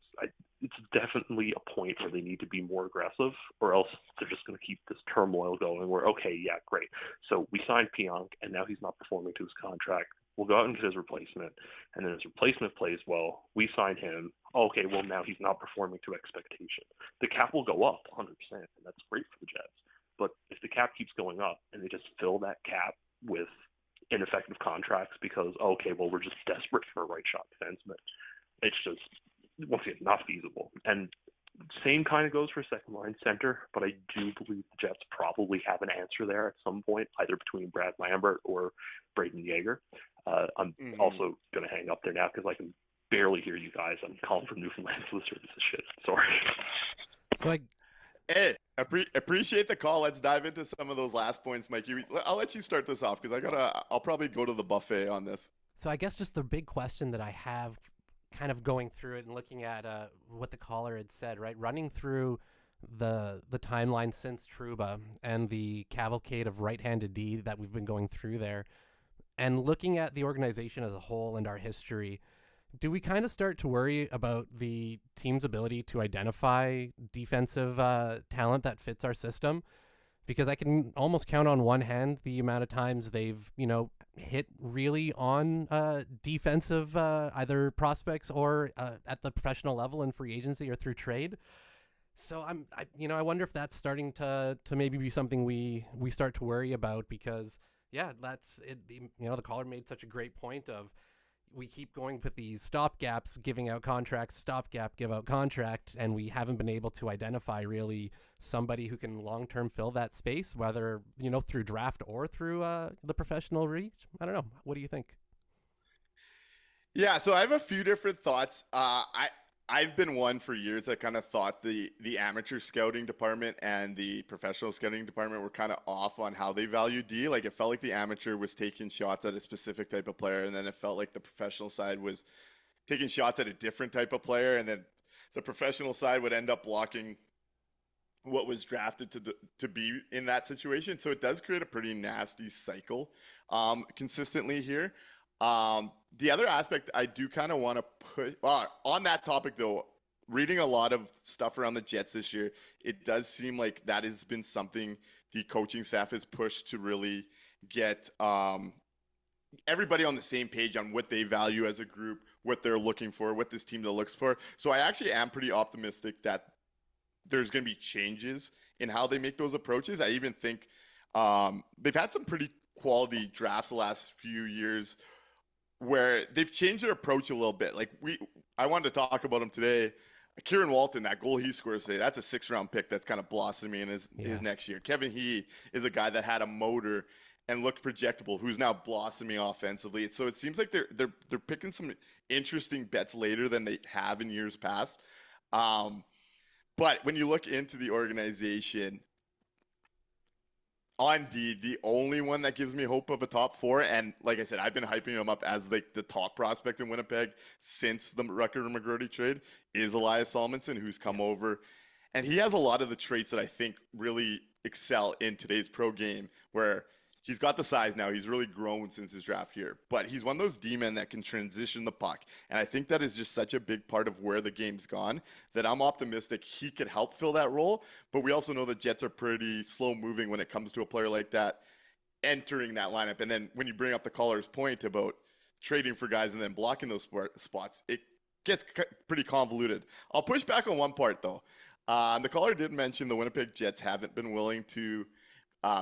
It's definitely a point where they need to be more aggressive, or else they're just going to keep this turmoil going where, okay, yeah, great. So we signed Pionk, and now he's not performing to his contract. We'll go out and get his replacement, and then his replacement plays well. We signed him. Okay, well, now he's not performing to expectation. The cap will go up 100%, and that's great for the Jets. But if the cap keeps going up and they just fill that cap with ineffective contracts because, okay, well, we're just desperate for a right shot defenseman, it's just, once again, not feasible. And same kind of goes for second line center, but I do believe the Jets probably have an answer there at some point, either between Brad Lambert or Braden Yeager. I'm also going to hang up there now because I can barely hear you guys. I'm calling from Newfoundland, so the service is shit. Sorry. So Hey, appreciate the call. Let's dive into some of those last points, Mike. I'll let you start this off because I'll probably go to the buffet on this. So I guess just the big question that I have, kind of going through it and looking at what the caller had said, right? Running through the timeline since Trouba and the cavalcade of right-handed D that we've been going through there, and looking at the organization as a whole and our history, do we kind of start to worry about the team's ability to identify defensive talent that fits our system? Because I can almost count on one hand the amount of times they've, hit really on defensive either prospects or at the professional level in free agency or through trade. So I wonder if that's starting to maybe be something we start to worry about, because that's it. The caller made such a great point of, we keep going with these stopgaps, giving out contracts, stopgap, give out contract, and we haven't been able to identify really somebody who can long-term fill that space, whether, through draft or through the professional reach. I don't know. What do you think? Yeah, so I have a few different thoughts. I've been one for years that kind of thought the amateur scouting department and the professional scouting department were kind of off on how they value D. Like, it felt like the amateur was taking shots at a specific type of player, and then it felt like the professional side was taking shots at a different type of player, and then the professional side would end up blocking what was drafted to be in that situation. So it does create a pretty nasty cycle consistently here. The other aspect I do kind of want to put on that topic, though, reading a lot of stuff around the Jets this year, it does seem like that has been something the coaching staff has pushed to really get everybody on the same page on what they value as a group, what they're looking for, what this team looks for. So I actually am pretty optimistic that there's going to be changes in how they make those approaches. I even think they've had some pretty quality drafts the last few years where they've changed their approach a little bit. Like I wanted to talk about him today. Kieran Walton, that goal he scores today, that's a 6th-round pick that's kind of blossoming in his next year. Kevin He is a guy that had a motor and looked projectable, who's now blossoming offensively. So it seems like they're picking some interesting bets later than they have in years past. But when you look into the organization, on D, the only one that gives me hope of a top 4, and like I said, I've been hyping him up as like the top prospect in Winnipeg since the Rucker and McGroarty trade, is Elias Salmonson, who's come over. And he has a lot of the traits that I think really excel in today's pro game, where he's got the size now. He's really grown since his draft year. But he's one of those D-men that can transition the puck. And I think that is just such a big part of where the game's gone that I'm optimistic he could help fill that role. But we also know the Jets are pretty slow-moving when it comes to a player like that entering that lineup. And then when you bring up the caller's point about trading for guys and then blocking those spots, it gets pretty convoluted. I'll push back on one part, though. The caller did mention the Winnipeg Jets haven't been willing to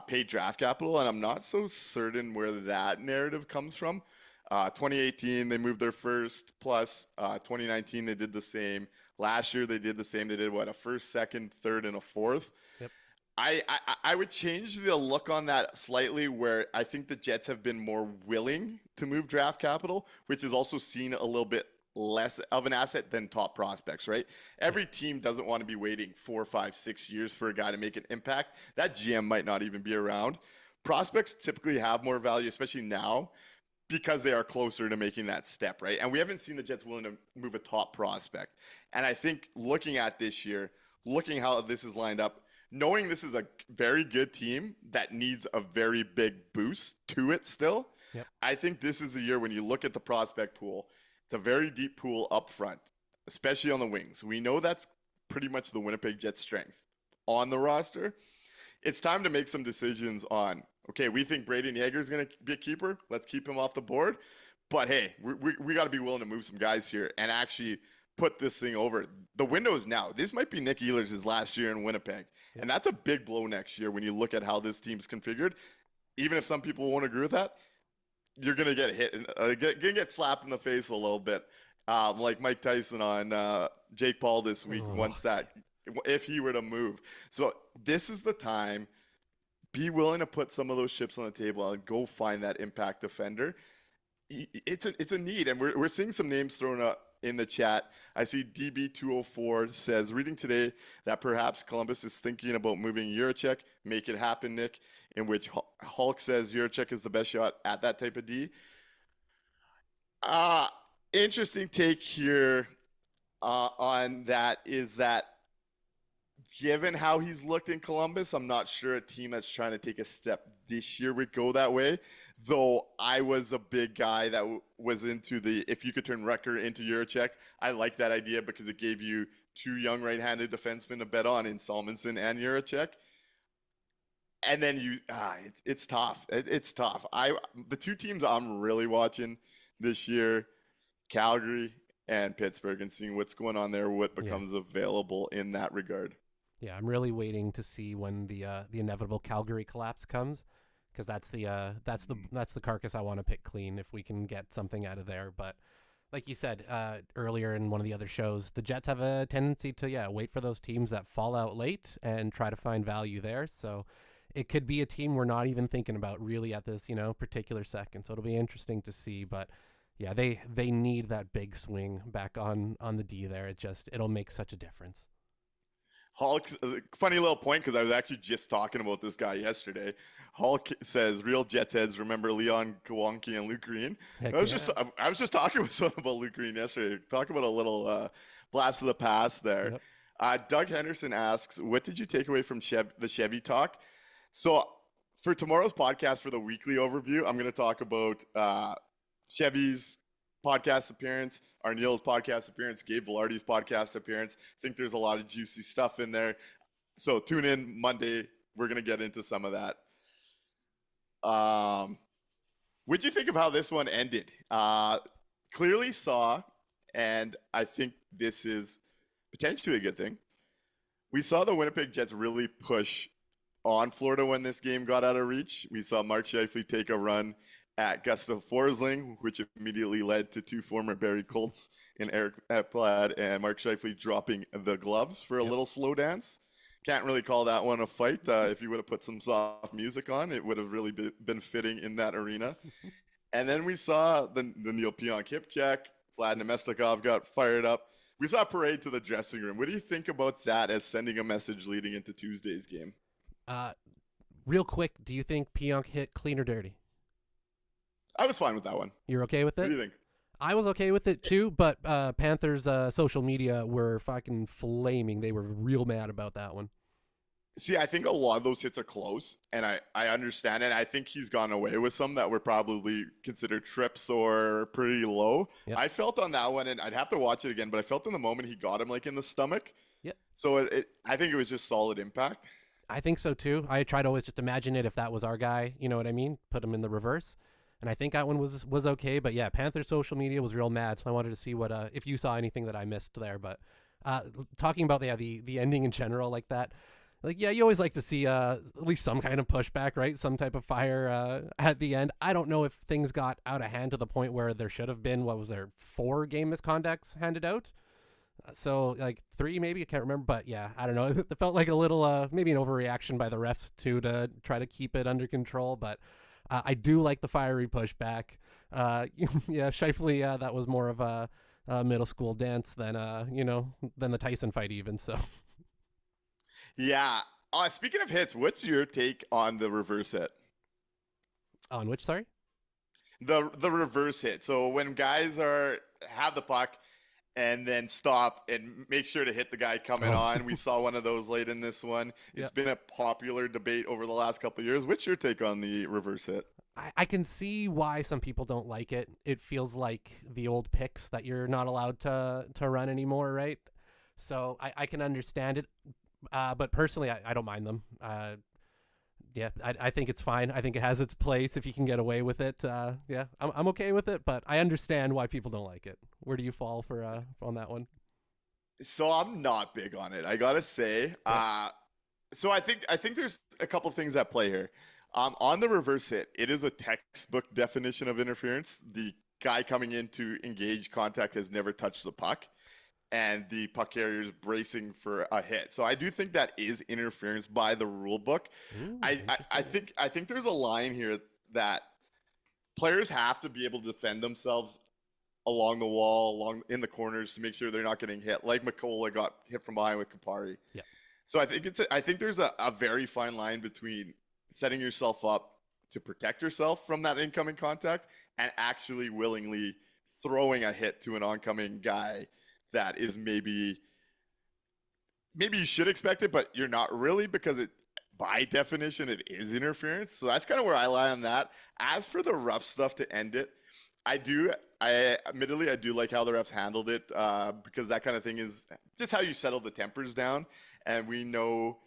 pay draft capital, and I'm not so certain where that narrative comes from. 2018, they moved their first, plus 2019, they did the same. Last year, they did the same. They did, a first, second, third, and a fourth? Yep. I would change the look on that slightly, where I think the Jets have been more willing to move draft capital, which is also seen a little bit less of an asset than top prospects, right? Every team doesn't want to be waiting 4, 5, 6 years for a guy to make an impact. That GM might not even be around. Prospects typically have more value, especially now, because they are closer to making that step, right? And we haven't seen the Jets willing to move a top prospect. And I think looking at this year, looking how this is lined up, knowing this is a very good team that needs a very big boost to it still, yep. I think this is the year when you look at the prospect pool, It's a very deep pool up front, especially on the wings. We know that's pretty much the Winnipeg Jets' strength on the roster. It's time to make some decisions on, okay, we think Braden Yeager is going to be a keeper. Let's keep him off the board. But hey, we got to be willing to move some guys here and actually put this thing over. The window is now. This might be Nick Ehlers' last year in Winnipeg. And that's a big blow next year when you look at how this team's configured. Even if some people won't agree with that, you're going to get hit, get slapped in the face a little bit. Like Mike Tyson on Jake Paul this week, if he were to move. So this is the time. Be willing to put some of those chips on the table and go find that impact defender. It's a need, and we're seeing some names thrown up in the chat. I see DB204 says, reading today that perhaps Columbus is thinking about moving Juracek. Make it happen, Nick. In which Hulk says Juracek is the best shot at that type of D. Interesting take here on that is that given how he's looked in Columbus, I'm not sure a team that's trying to take a step this year would go that way. Though I was a big guy that was into if you could turn Rucker into Juracek, I like that idea because it gave you two young right-handed defensemen to bet on in Salmonson and Juracek. And then it's tough. It's tough. The two teams I'm really watching this year, Calgary and Pittsburgh, and seeing what's going on there, what becomes available in that regard. Yeah, I'm really waiting to see when the inevitable Calgary collapse comes, because that's the carcass I want to pick clean if we can get something out of there. But like you said earlier in one of the other shows, the Jets have a tendency to wait for those teams that fall out late and try to find value there. So it could be a team we're not even thinking about really at this particular second. So it'll be interesting to see. But yeah, they need that big swing back on the D there. It'll make such a difference. Hulk, funny little point, because I was actually just talking about this guy yesterday. Hulk says, real Jets heads remember Leon Kowalski and Luke Green. I was just talking with someone about Luke Green yesterday. Talk about a little blast of the past there. Yep. Doug Henderson asks, what did you take away from the Chevy talk? So for tomorrow's podcast, for the weekly overview, I'm going to talk about Chevy's podcast appearance, Arneil's podcast appearance, Gabe Velarde's podcast appearance. I think there's a lot of juicy stuff in there. So tune in Monday. We're going to get into some of that. What'd you think of how this one ended? Clearly saw, and I think this is potentially a good thing. We saw the Winnipeg Jets really push on Florida when this game got out of reach. We saw Mark Scheifele take a run at Gustav Forsling, which immediately led to two former Barrie Colts in Eric Ekblad and Mark Scheifele dropping the gloves for a little slow dance. Can't really call that one a fight. If you would have put some soft music on, it would have really been fitting in that arena. And then we saw the Neil Pionk hip check. Vlad Nemestikov got fired up. We saw a parade to the dressing room. What do you think about that as sending a message leading into Tuesday's game? Real quick, do you think Pionk hit clean or dirty? I was fine with that one. You're okay with it? What do you think? I was okay with it too, but Panthers social media were fucking flaming. They were real mad about that one. See, I think a lot of those hits are close, and I understand it. I think he's gone away with some that were probably considered trips or pretty low. Yep. I felt on that one, and I'd have to watch it again, but I felt in the moment he got him like in the stomach. Yep. So I think it was just solid impact. I think so too. I try to always just imagine it if that was our guy, you know what I mean? Put him in the reverse. And I think that one was okay, but yeah, Panther social media was real mad, so I wanted to see what if you saw anything that I missed there. But talking about the ending in general like that, you always like to see at least some kind of pushback, right? Some type of fire at the end. I don't know if things got out of hand to the point where there should have been 4 game misconducts handed out. So 3 maybe, I can't remember, but yeah, I don't know. It felt like a little maybe an overreaction by the refs too to try to keep it under control, but. I do like the fiery pushback. Scheifele, that was more of a middle school dance than the Tyson fight even. So, yeah. Speaking of hits, what's your take on the reverse hit? On which? Sorry. The reverse hit. So when guys have the puck and then stop and make sure to hit the guy coming on. We saw one of those late in this one. It's been a popular debate over the last couple of years. What's your take on the reverse hit? I can see why some people don't like it. It feels like the old picks that you're not allowed to run anymore, right? So I can understand it, but personally, I don't mind them. I think it's fine. I think it has its place if you can get away with it. I'm okay with it, but I understand why people don't like it. Where do you fall for on that one? So I'm not big on it, I gotta say. So I think there's a couple things at play here. On the reverse hit, it is a textbook definition of interference. The guy coming in to engage contact has never touched the puck, and the puck carrier is bracing for a hit. So I do think that is interference by the rule book. Ooh, I think there's a line here that players have to be able to defend themselves along the wall, in the corners, to make sure they're not getting hit. Like McCullough got hit from behind with Kupari. Yeah. So I think there's a very fine line between setting yourself up to protect yourself from that incoming contact and actually willingly throwing a hit to an oncoming guy that is maybe you should expect it, but you're not really, because it, by definition, it is interference. So that's kind of where I lie on that. As for the rough stuff to end it, I admittedly like how the refs handled it, because that kind of thing is just how you settle the tempers down. And we know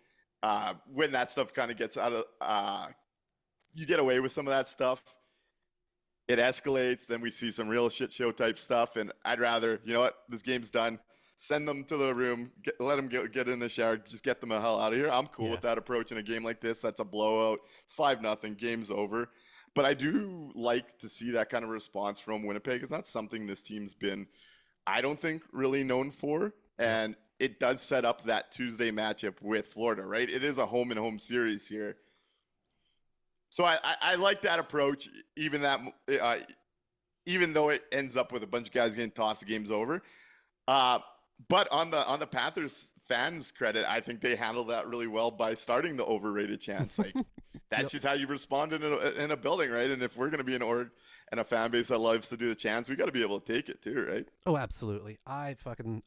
when that stuff kind of gets out of, you get away with some of that stuff, it escalates, then we see some real shit show type stuff. And I'd rather, you know what, this game's done. Send them to the room, let them get in the shower, just get them the hell out of here. I'm cool with that approach in a game like this. That's a blowout. It's 5-0, game's over. But I do like to see that kind of response from Winnipeg. It's not something this team's been, I don't think, really known for. And it does set up that Tuesday matchup with Florida, right? It is a home-and-home series here. So I like that approach, even though it ends up with a bunch of guys getting tossed, the game's over. But on the Panthers fans' credit, I think they handled that really well by starting the overrated chance. Like that's just how you respond in a building, right? And if we're going to be an org and a fan base that loves to do the chants, we got to be able to take it too, right? Oh, absolutely. I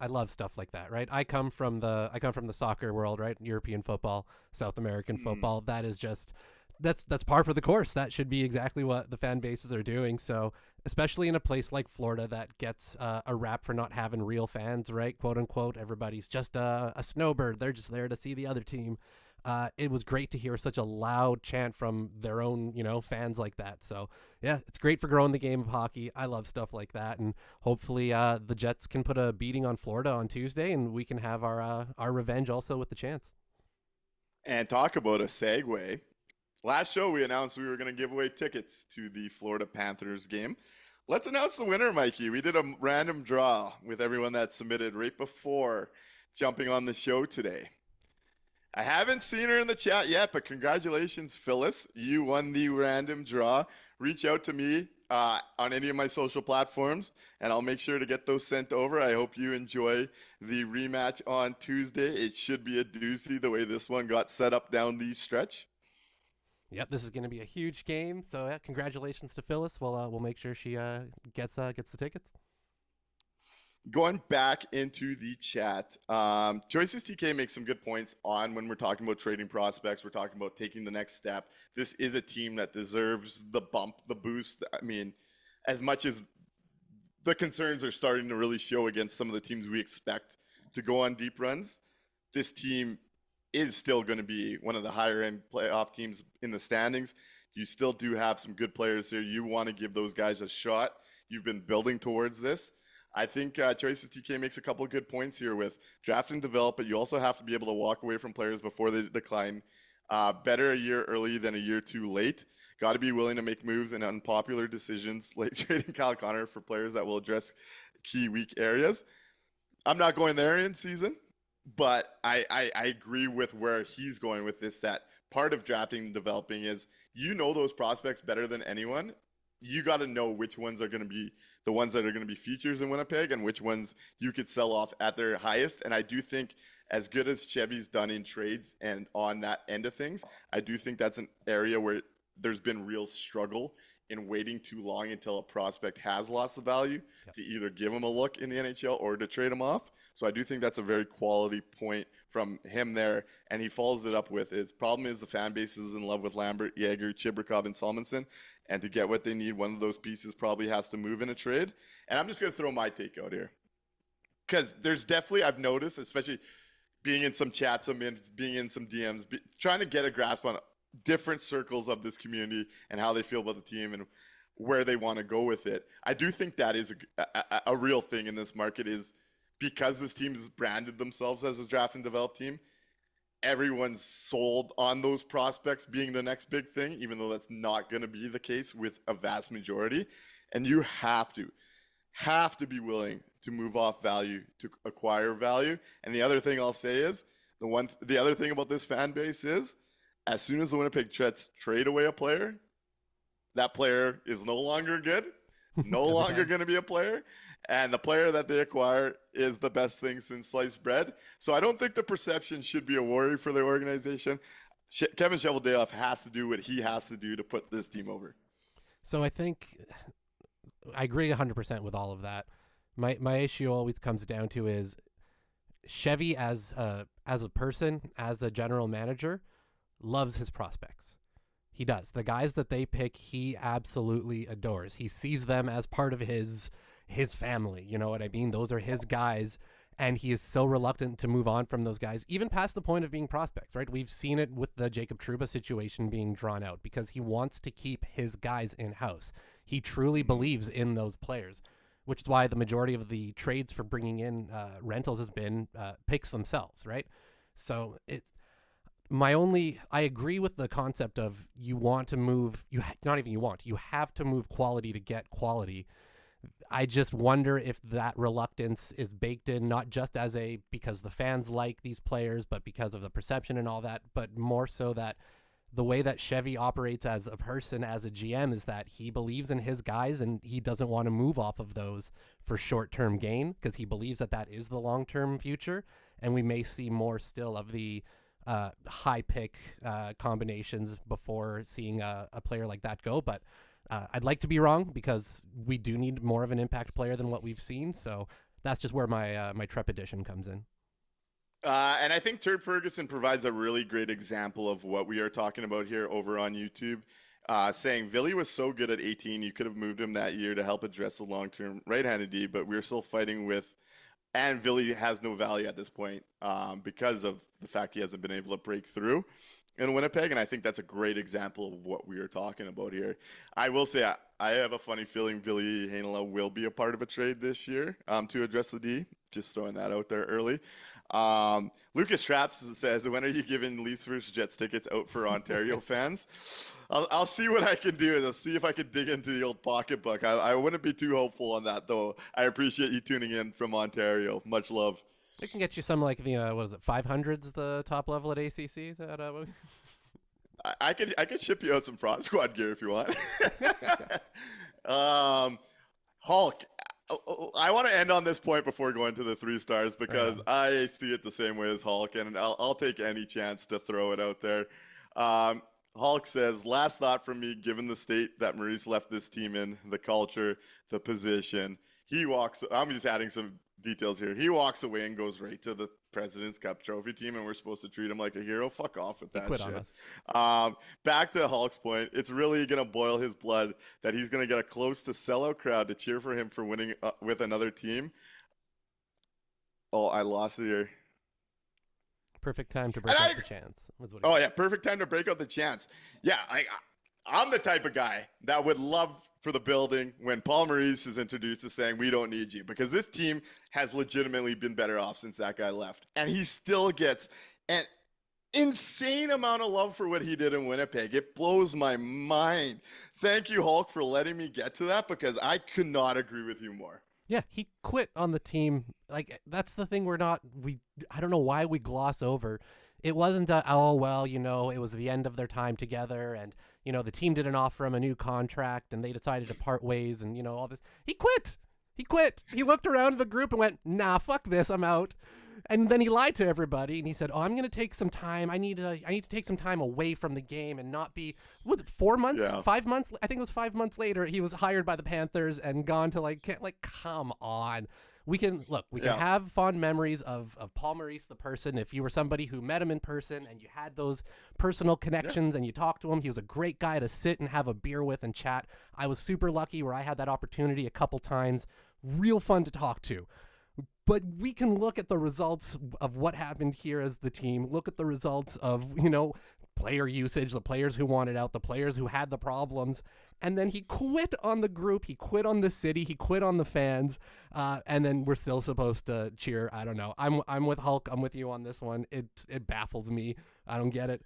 love stuff like that, right? I come from the soccer world, right? European football, South American football. That is just that's par for the course. That should be exactly what the fan bases are doing. So, especially in a place like Florida that gets a rap for not having real fans, right? Quote unquote. Everybody's just a snowbird. They're just there to see the other team. It was great to hear such a loud chant from their own, fans like that. So yeah, it's great for growing the game of hockey. I love stuff like that. And hopefully the Jets can put a beating on Florida on Tuesday, and we can have our revenge also with the chants. And talk about a segue. Last show, we announced we were going to give away tickets to the Florida Panthers game. Let's announce the winner, Mikey. We did a random draw with everyone that submitted right before jumping on the show today. I haven't seen her in the chat yet, but congratulations, Phyllis. You won the random draw. Reach out to me on any of my social platforms, and I'll make sure to get those sent over. I hope you enjoy the rematch on Tuesday. It should be a doozy the way this one got set up down the stretch. Yep, this is going to be a huge game. So yeah, congratulations to Phyllis. We'll make sure she gets the tickets. Going back into the chat, Choices TK makes some good points on when we're talking about trading prospects. We're talking about taking the next step. This is a team that deserves the bump, the boost. I mean, as much as the concerns are starting to really show against some of the teams we expect to go on deep runs, this team is still going to be one of the higher end playoff teams in the standings. You still do have some good players here. You want to give those guys a shot. You've been building towards this. I think Choices TK makes a couple of good points here with draft and develop, but you also have to be able to walk away from players before they decline. Better a year early than a year too late. Got to be willing to make moves and unpopular decisions, like trading Kyle Connor for players that will address key weak areas. I'm not going there in season, but I agree with where he's going with this, that part of drafting and developing is those prospects better than anyone. You got to know which ones are going to be the ones that are going to be features in Winnipeg and which ones you could sell off at their highest. And I do think as good as Chevy's done in trades and on that end of things, I do think that's an area where there's been real struggle in waiting too long until a prospect has lost the value to either give him a look in the NHL or to trade him off. So I do think that's a very quality point from him there. And he follows it up with his problem is the fan base is in love with Lambert, Yager, Chibrikov, and Salmonson. And to get what they need, one of those pieces probably has to move in a trade. And I'm just going to throw my take out here. Because there's definitely, I've noticed, especially being in some chats I'm in, being in some DMs, trying to get a grasp on different circles of this community and how they feel about the team and where they want to go with it. I do think that is a real thing in this market is because this team has branded themselves as a draft and develop team, everyone's sold on those prospects being the next big thing, even though that's not going to be the case with a vast majority. And you have to be willing to move off value to acquire value. And the other thing I'll say is the other thing about this fan base is as soon as the Winnipeg Jets trade away a player, that player is no longer good, no longer going to be a player. And the player that they acquire is the best thing since sliced bread. So I don't think the perception should be a worry for the organization. Kevin Cheveldayoff has to do what he has to do to put this team over. So I think I agree 100% with all of that. My issue always comes down to is Chevy as a person, as a general manager, loves his prospects. He does. The guys that they pick, he absolutely adores. He sees them as part of his family. You know what I mean? Those are his guys, and he is so reluctant to move on from those guys, even past the point of being prospects, right? We've seen it with the Jacob Trouba situation being drawn out because he wants to keep his guys in-house. He truly believes in those players, which is why the majority of the trades for bringing in rentals has been picks themselves, right? So I agree with the concept of you want to move, you have to move quality to get quality. I just wonder if that reluctance is baked in, not just because the fans like these players, but because of the perception and all that, but more so that the way that Chevy operates as a person, as a GM, is that he believes in his guys and he doesn't want to move off of those for short-term gain because he believes that is the long-term future. And we may see more still of the high pick combinations before seeing a player like that go. But I'd like to be wrong because we do need more of an impact player than what we've seen. So that's just where my trepidation comes in. And I think Turd Ferguson provides a really great example of what we are talking about here over on YouTube, saying Villy was so good at 18, you could have moved him that year to help address the long-term right-handed D, but we're still fighting with, and Villy has no value at this point because of the fact he hasn't been able to break through in Winnipeg, and I think that's a great example of what we are talking about here. I will say I have a funny feeling Villy Heinola will be a part of a trade this year to address the D. Just throwing that out there early. Lucas Traps says, when are you giving Leafs vs. Jets tickets out for Ontario fans? I'll see what I can do. I'll see if I can dig into the old pocketbook. I wouldn't be too hopeful on that, though. I appreciate you tuning in from Ontario. Much love. They can get you some like the 500s, the top level at ACC. I could ship you out some Fraud Squad gear if you want. Hulk. I want to end on this point before going to the 3 stars because I see it the same way as Hulk, and I'll take any chance to throw it out there. Hulk says, last thought from me, given the state that Maurice left this team in, the culture, the position, I'm just adding some details here. He walks away and goes right to the President's Cup trophy team, and we're supposed to treat him like a hero. Fuck off with that shit. Back to Hulk's point, it's really going to boil his blood that he's going to get a close to sellout crowd to cheer for him for winning with another team. Oh, I lost it here. Perfect time to break out the chance. Perfect time to break out the chance. Yeah, I'm the type of guy that would love for the building when Paul Maurice is introduced to saying, we don't need you, because this team has legitimately been better off since that guy left. And he still gets an insane amount of love for what he did in Winnipeg. It blows my mind. Thank you, Hulk, for letting me get to that, because I could not agree with you more. Yeah, he quit on the team. Like, that's the thing I don't know why we gloss over. It wasn't it was the end of their time together, and, the team didn't offer him a new contract, and they decided to part ways, and, all this. He quit. He looked around the group and went, nah, fuck this, I'm out. And then he lied to everybody, and he said, "Oh, I'm going to take some time. I need to take some time away from the game and not be 4 months, Yeah. 5 months. I think it was 5 months later. He was hired by the Panthers and gone to come on. We can have fond memories of Paul Maurice, the person. If you were somebody who met him in person and you had those personal connections and you talked to him, he was a great guy to sit and have a beer with and chat. I was super lucky where I had that opportunity a couple times. Real fun to talk to. But we can look at the results of what happened here as the team, look at the results of, player usage, the players who wanted out, the players who had the problems. And then he quit on the group, he quit on the city, he quit on the fans. And then we're still supposed to cheer. I don't know. I'm with Hulk. I'm with you on this one. It baffles me. I don't get it.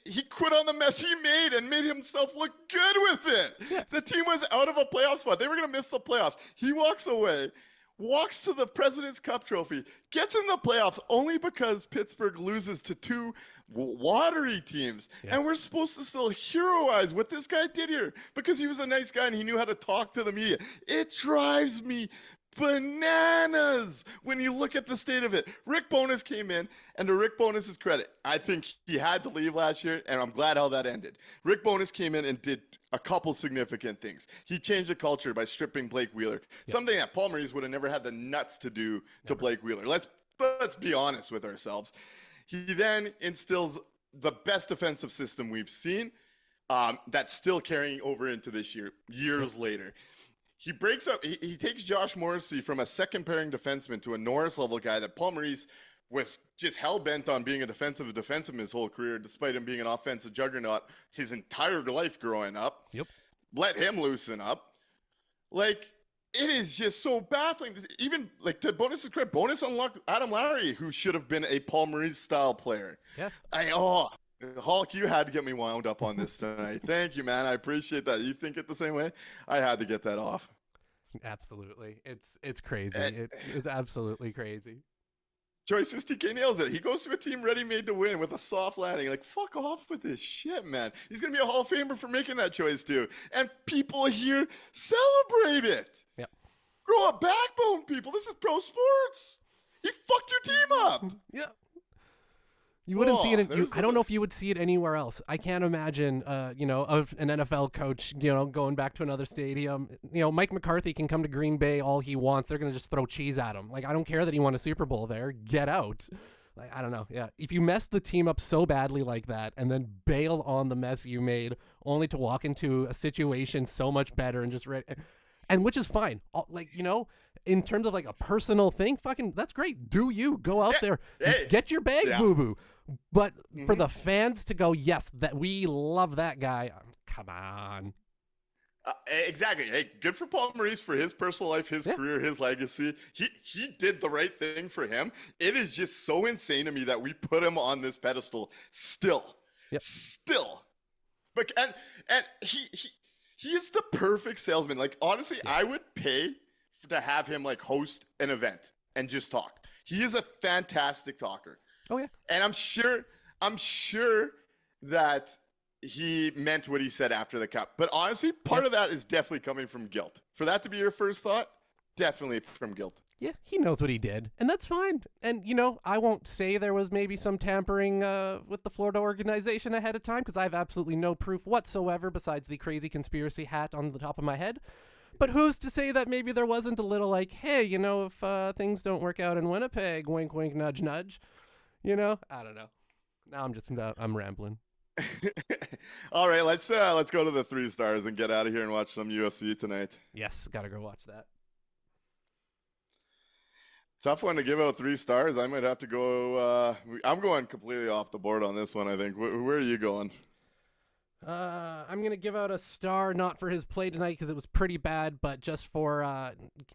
He quit on the mess he made and made himself look good with it. Yeah. The team was out of a playoff spot. They were going to miss the playoffs. He walks away, walks to the President's Cup trophy, gets in the playoffs only because Pittsburgh loses to 2 watery teams. Yeah. And we're supposed to still heroize what this guy did here because he was a nice guy and he knew how to talk to the media. It drives me bananas when you look at the state of it. Rick Bowness came in, and to Rick Bowness's credit, I think he had to leave last year, and I'm glad how that ended. Rick Bowness came in and did a couple significant things. He changed the culture by stripping Blake Wheeler, something that Paul Maurice would have never had the nuts to do to Blake Wheeler. Let's be honest with ourselves. He then instills the best defensive system we've seen that's still carrying over into this year, years later. He breaks up. He takes Josh Morrissey from a second-pairing defenseman to a Norris-level guy that Paul Maurice was just hell-bent on being a defensive his whole career, despite him being an offensive juggernaut his entire life growing up. Yep. Let him loosen up. It is just so baffling. Even, to Bonus's credit, Bonus unlocked Adam Lowry, who should have been a Paul Maurice-style player. Yeah. Hulk, you had to get me wound up on this tonight. Thank you, man. I appreciate that. You think it the same way? I had to get that off. Absolutely. It's crazy. It's absolutely crazy. Joyce TK nails it. He goes to a team ready-made to win with a soft landing. Fuck off with this shit, man. He's going to be a Hall of Famer for making that choice, too. And people here celebrate it. Yep. Grow a backbone, people. This is pro sports. He fucked your team up. Yeah. You wouldn't see it. there's I don't know if you would see it anywhere else. I can't imagine, of an NFL coach, going back to another stadium. Mike McCarthy can come to Green Bay all he wants. They're going to just throw cheese at him. I don't care that he won a Super Bowl there. Get out. I don't know. Yeah. If you mess the team up so badly like that and then bail on the mess you made only to walk into a situation so much better and just and which is fine. In terms of a personal thing, fucking, that's great. Do you go out there, get your bag, boo-boo. But for the fans to go, yes, that we love that guy. Come on. Exactly. Hey, good for Paul Maurice for his personal life, his career, his legacy. He did the right thing for him. It is just so insane to me that we put him on this pedestal still. Yep. Still. But and he is the perfect salesman. Honestly, I would pay to have him host an event and just talk. He is a fantastic talker. Oh yeah. And I'm sure that he meant what he said after the cup. But honestly, part of that is definitely coming from guilt. For that to be your first thought, definitely from guilt. Yeah, he knows what he did, and that's fine. And, I won't say there was maybe some tampering with the Florida organization ahead of time, because I have absolutely no proof whatsoever besides the crazy conspiracy hat on the top of my head. But who's to say that maybe there wasn't a little hey, if things don't work out in Winnipeg, wink, wink, nudge, nudge. I don't know. Now I'm rambling. All right, let's go to the 3 stars and get out of here and watch some UFC tonight. Yes, gotta go watch that. Tough one to give out 3 stars. I might have to go. I'm going completely off the board on this one, I think. Where are you going? I'm going to give out a star, not for his play tonight because it was pretty bad, but just for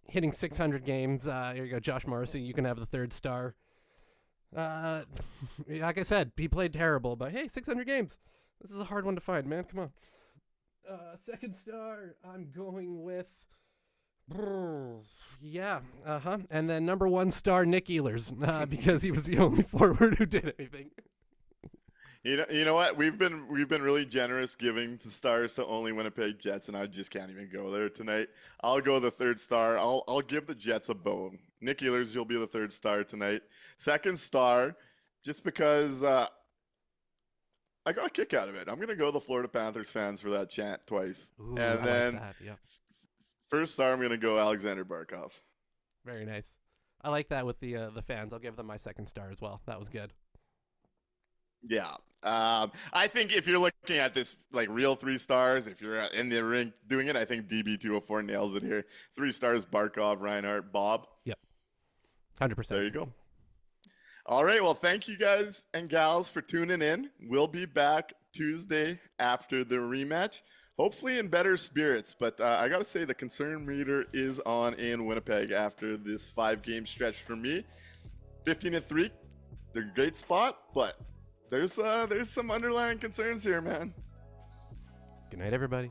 hitting 600 games. Here you go, Josh Morrissey. You can have the 3rd star. Like I said, he played terrible, but hey, 600 games. This is a hard one to find, man. Come on. 2nd star, I'm going with... And then number 1 star, Nick Ehlers, because he was the only forward who did anything. You know what? We've been really generous giving the stars to only Winnipeg Jets, and I just can't even go there tonight. I'll go the third star. I'll give the Jets a bone. Nick Ehlers, you'll be the third star tonight. Second star, just because I got a kick out of it. I'm gonna go the Florida Panthers fans for that chant twice, Ooh, and I then like that. Yep. first star, I'm gonna go Alexander Barkov. Very nice. I like that with the fans. I'll give them my second star as well. That was good. Yeah. I think if you're looking at this like real 3 stars, if you're in the rink doing it, I think DB204 nails it here. 3 stars, Barkov, Reinhart, Bob. Yep. 100%. There you go. All right. Well, thank you guys and gals for tuning in. We'll be back Tuesday after the rematch, hopefully in better spirits. But I got to say the concern meter is on in Winnipeg after this 5-game stretch for me. 15-3, they're a great spot, but there's some underlying concerns here, man. Good night, everybody.